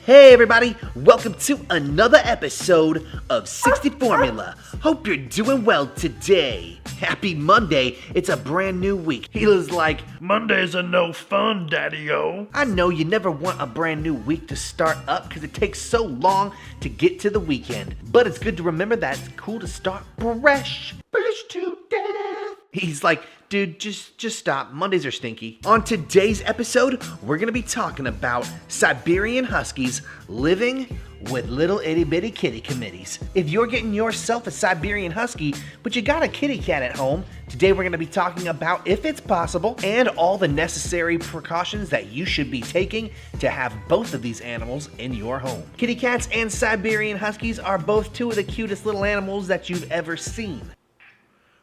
Hey everybody, welcome to another episode of 60 Formula. Hope you're doing well today. Happy Monday, it's a brand new week. Hila's like, Mondays are no fun, Daddy-o. I know you never want a brand new week to start up because it takes so long to get to the weekend. But it's good to remember that it's cool to start fresh. Fresh to death. He's like, dude, just stop. Mondays are stinky. On today's episode, we're going to be talking about Siberian Huskies living with little itty bitty kitty committees. If you're getting yourself a Siberian Husky, but you got a kitty cat at home, today we're going to be talking about if it's possible and all the necessary precautions that you should be taking to have both of these animals in your home. Kitty cats and Siberian Huskies are both two of the cutest little animals that you've ever seen.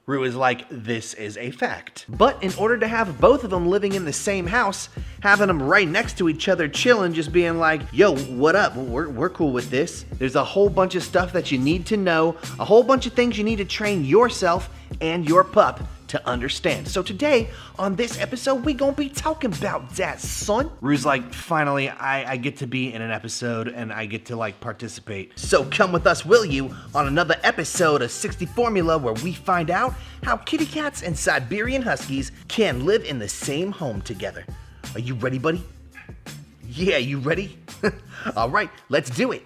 Rue is like, this is a fact. But in order to have both of them living in the same house, having them right next to each other chilling, just being like, yo, what up? We're cool with this. There's a whole bunch of stuff that you need to know, a whole bunch of things you need to train yourself and your pup to understand. So today, on this episode, we gonna be talking about that, son. Rue's like, finally, I get to be in an episode and I get to participate. So come with us, will you, on another episode of 60 Formula where we find out how kitty cats and Siberian Huskies can live in the same home together. Are you ready, buddy? Yeah, you ready? All right, let's do it.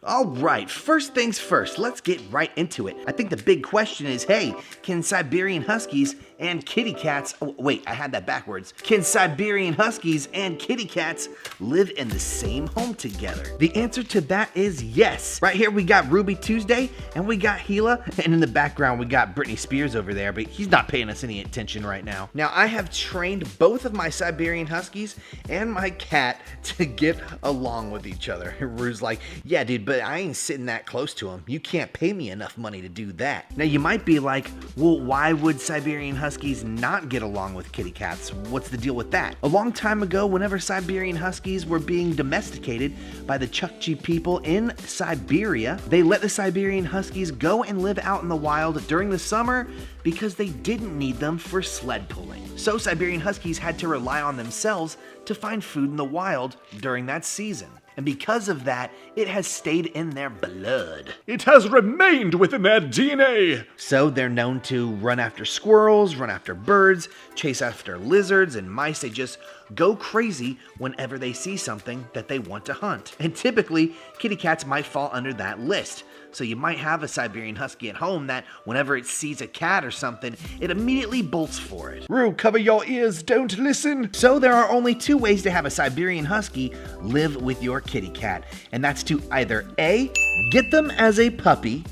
All right, first things first, let's get right into it. I think the big question is, hey, can Siberian Huskies and kitty cats, oh, wait, I had that backwards. Can Siberian Huskies and kitty cats live in the same home together? The answer to that is yes. Right here we got Ruby Tuesday and we got Gila, and in the background we got Britney Spears over there, but he's not paying us any attention right now. Now, I have trained both of my Siberian Huskies and my cat to get along with each other. Rue's like, yeah, dude, but I ain't sitting that close to him. You can't pay me enough money to do that. Now, you might be like, well, why would Siberian Huskies not get along with kitty cats? What's the deal with that? A long time ago, whenever Siberian Huskies were being domesticated by the Chukchi people in Siberia, they let the Siberian Huskies go and live out in the wild during the summer because they didn't need them for sled pulling. So Siberian Huskies had to rely on themselves to find food in the wild during that season. And because of that, it has stayed in their blood. It has remained within their DNA. So they're known to run after squirrels, run after birds, chase after lizards and mice. They just go crazy whenever they see something that they want to hunt. And typically, kitty cats might fall under that list. So you might have a Siberian Husky at home that whenever it sees a cat or something, it immediately bolts for it. Rue, cover your ears, don't listen. So there are only two ways to have a Siberian Husky live with your kitty cat. And that's to either A, get them as a puppy,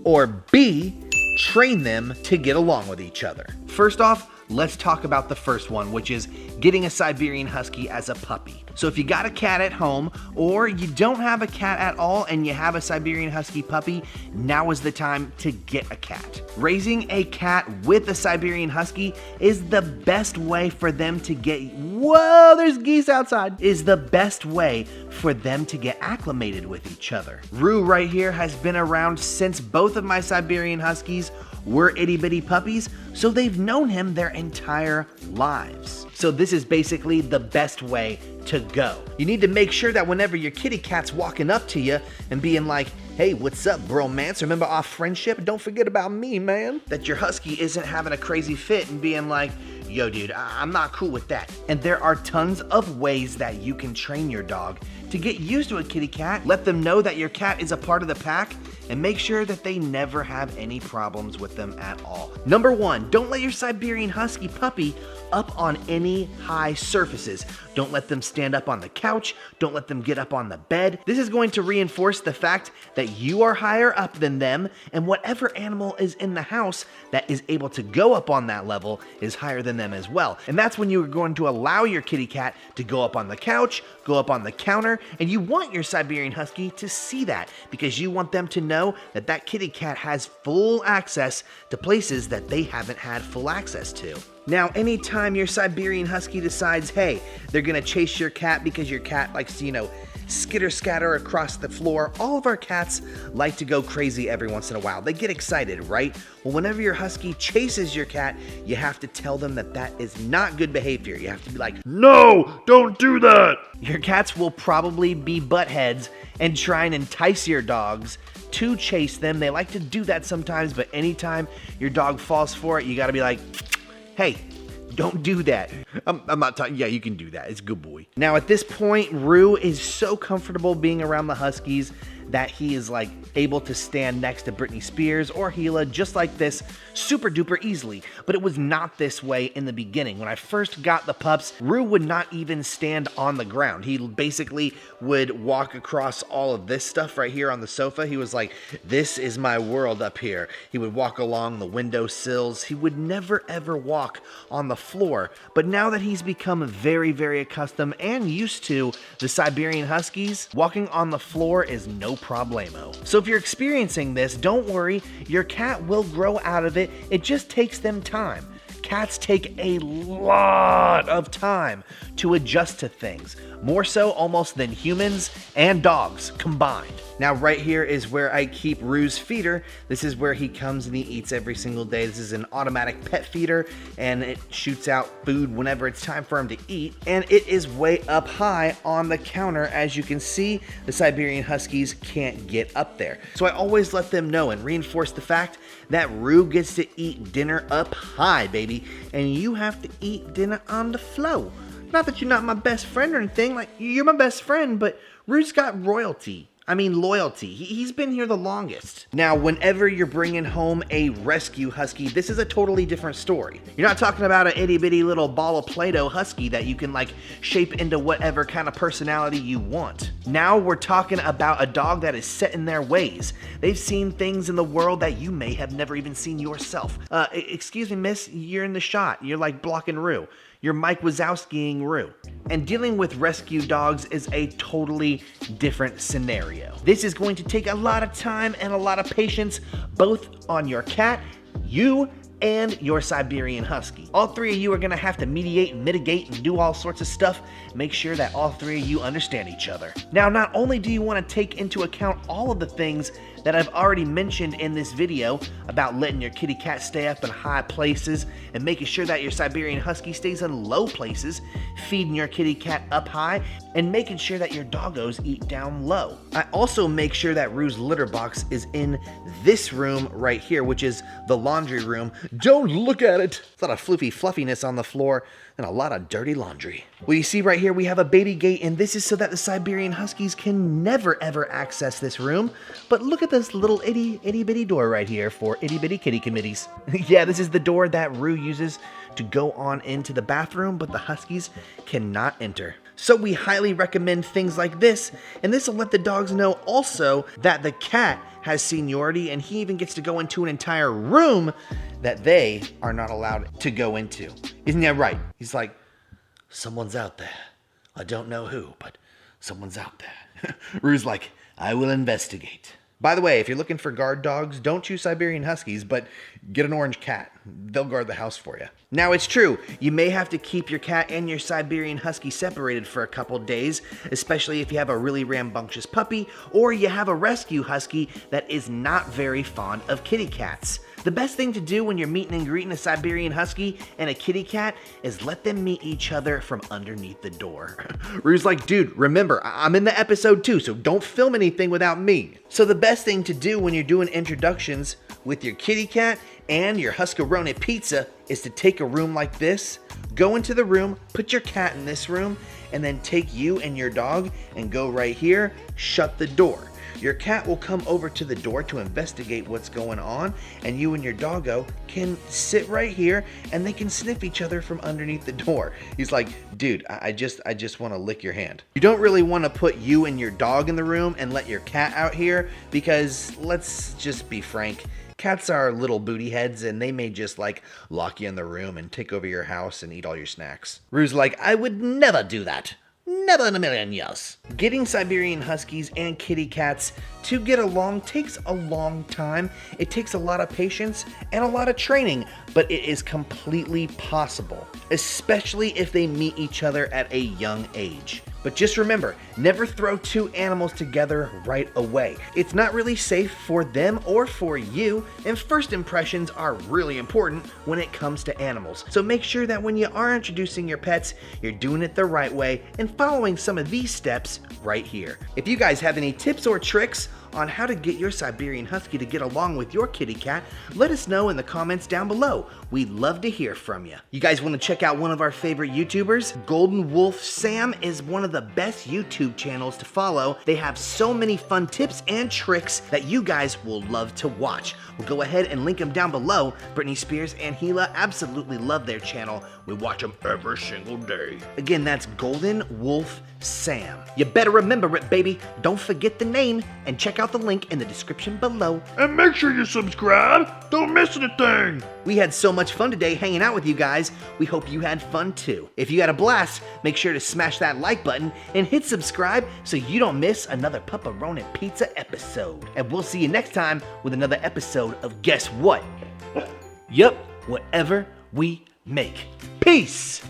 or B, train them to get along with each other. First off, let's talk about the first one, which is getting a Siberian Husky as a puppy. So if you got a cat at home, or you don't have a cat at all and you have a Siberian Husky puppy, now is the time to get a cat. Raising a cat with a Siberian Husky is the best way for them to get, whoa, there's geese outside, is the best way for them to get acclimated with each other. Rue right here has been around since both of my Siberian Huskies were itty bitty puppies, so they've known him their entire lives. So this is basically the best way to go. You need to make sure that whenever your kitty cat's walking up to you and being like, hey, what's up, bromance? Remember our friendship? Don't forget about me, man. That your husky isn't having a crazy fit and being like, yo, dude, I'm not cool with that. And there are tons of ways that you can train your dog to get used to a kitty cat. Let them know that your cat is a part of the pack and make sure that they never have any problems with them at all. Number one, don't let your Siberian Husky puppy up on any high surfaces. Don't let them stand up on the couch. Don't let them get up on the bed. This is going to reinforce the fact that you are higher up than them, and whatever animal is in the house that is able to go up on that level is higher than them as well. And that's when you are going to allow your kitty cat to go up on the couch, go up on the counter, and you want your Siberian Husky to see that because you want them to know that that kitty cat has full access to places that they haven't had full access to. Now, anytime your Siberian Husky decides, hey, they're gonna chase your cat because your cat likes to, skitter scatter across the floor. All of our cats like to go crazy every once in a while. They get excited, right? Well, whenever your husky chases your cat, you have to tell them that that is not good behavior. You have to be like, No, don't do that. your cats will probably be butt heads and try and entice your dogs to chase them. They like to do that sometimes, but anytime your dog falls for it, you gotta be like, hey, don't do that. I'm not talking, yeah, you can do that. It's a good boy. Now at this point, Rue is so comfortable being around the Huskies that he is like able to stand next to Britney Spears or Gila just like this super duper easily. But it was not this way in the beginning. When I first got the pups, Rue would not even stand on the ground. He basically would walk across all of this stuff right here on the sofa. He was like, this is my world up here. He would walk along the window sills. He would never ever walk on the floor. But now that he's become very, very accustomed and used to the Siberian Huskies, walking on the floor is no problemo. So if you're experiencing this, don't worry, your cat will grow out of it. It just takes them time. Cats take a lot of time to adjust to things, more so almost than humans and dogs combined. Now right here is where I keep Rue's feeder. This is where he comes and he eats every single day. This is an automatic pet feeder and it shoots out food whenever it's time for him to eat. And it is way up high on the counter. As you can see, the Siberian Huskies can't get up there. So I always let them know and reinforce the fact that Rue gets to eat dinner up high, baby. And you have to eat dinner on the floor. Not that you're not my best friend or anything, like you're my best friend, but Rue's got royalty. I mean loyalty. He's been here the longest. Now, whenever you're bringing home a rescue husky, this is a totally different story. You're not talking about an itty bitty little ball of Play-Doh husky that you can like shape into whatever kind of personality you want. Now we're talking about a dog that is set in their ways. They've seen things in the world that you may have never even seen yourself. Excuse me, miss, you're in the shot. You're like blocking Rue. You're Mike Wazowskiing Rue. And dealing with rescue dogs is a totally different scenario. This is going to take a lot of time and a lot of patience, both on your cat, you, and your Siberian Husky. All three of you are gonna have to mediate and mitigate and do all sorts of stuff. Make sure that all three of you understand each other. Now, not only do you wanna take into account all of the things that I've already mentioned in this video about letting your kitty cat stay up in high places and making sure that your Siberian Husky stays in low places, feeding your kitty cat up high, and making sure that your doggos eat down low. I also make sure that Rue's litter box is in this room right here, which is the laundry room. Don't look at it. It's a lot of floofy fluffiness on the floor and a lot of dirty laundry. Well, you see right here, we have a baby gate, and this is so that the Siberian Huskies can never ever access this room. But look at this little itty bitty door right here for itty bitty kitty committees. Yeah, this is the door that Rue uses to go on into the bathroom, but the Huskies cannot enter. So we highly recommend things like this, and this will let the dogs know also that the cat has seniority, and he even gets to go into an entire room that they are not allowed to go into. Isn't that right? He's like, someone's out there. I don't know who, but someone's out there. Rue's like, I will investigate. By the way, if you're looking for guard dogs, don't choose Siberian Huskies, but get an orange cat. They'll guard the house for you. Now, it's true, you may have to keep your cat and your Siberian Husky separated for a couple days, especially if you have a really rambunctious puppy or you have a rescue husky that is not very fond of kitty cats. The best thing to do when you're meeting and greeting a Siberian Husky and a kitty cat is let them meet each other from underneath the door. Rue's like, dude, remember, I'm in the episode too, so don't film anything without me. So the best thing to do when you're doing introductions with your kitty cat and your Huscaroni pizza is to take a room like this, go into the room, put your cat in this room, and then take you and your dog and go right here, shut the door. Your cat will come over to the door to investigate what's going on, and you and your doggo can sit right here and they can sniff each other from underneath the door. He's like, dude, I just want to lick your hand. You don't really want to put you and your dog in the room and let your cat out here because, let's just be frank, cats are little booty heads and they may just like lock you in the room and take over your house and eat all your snacks. Rue's like, I would never do that. Never in a million years. Getting Siberian Huskies and kitty cats to get along takes a long time. It takes a lot of patience and a lot of training, but it is completely possible, especially if they meet each other at a young age. But just remember, never throw two animals together right away. It's not really safe for them or for you, and first impressions are really important when it comes to animals. So make sure that when you are introducing your pets, you're doing it the right way and following some of these steps right here. If you guys have any tips or tricks on how to get your Siberian Husky to get along with your kitty cat, let us know in the comments down below. We'd love to hear from you. You guys want to check out one of our favorite YouTubers? Golden Wolf Sam is one of the best YouTube channels to follow. They have so many fun tips and tricks that you guys will love to watch. We'll go ahead and link them down below. Britney Spears and Gila absolutely love their channel. We watch them every single day. Again, that's Golden Wolf Sam. You better remember it, baby. Don't forget the name, and check out the link in the description below. And make sure you subscribe. Don't miss anything. We had so much fun today hanging out with you guys. We hope you had fun too. If you had a blast, make sure to smash that like button and hit subscribe so you don't miss another Pepperoni Pizza episode. And we'll see you next time with another episode of Guess What? Yup, whatever we make. Peace!